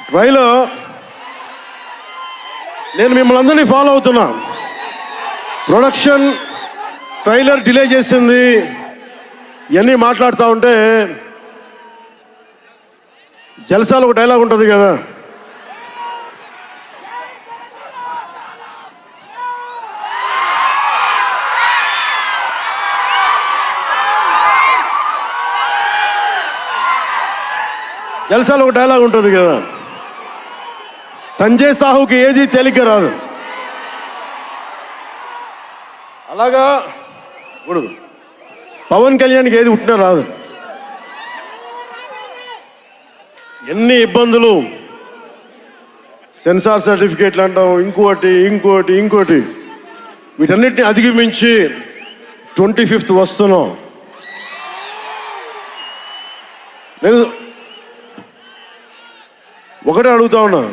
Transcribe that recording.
Trailer నేను మిమ్మల్ని అందరినీ ఫాలో అవుతున్నా. ప్రొడక్షన్ ట్రైలర్ డిలే చేసింది ఇవన్నీ మాట్లాడుతూ ఉంటే జల్సాలో ఒక డైలాగ్ ఉంటుంది కదా, జల్సాలో ఒక డైలాగ్ ఉంటుంది కదా, సంజయ్ సాహుకి ఏది తేలిక రాదు. అలాగా ఇప్పుడు పవన్ కళ్యాణ్కి ఏది పుట్టినా రాదు. ఎన్ని ఇబ్బందులు, సెన్సార్ సర్టిఫికేట్లు అంటాం, ఇంకోటి ఇంకోటి ఇంకోటి, వీటన్నిటిని అధిగమించి 25th వస్తున్నాం. నేను ఒకటే అడుగుతా ఉన్నా,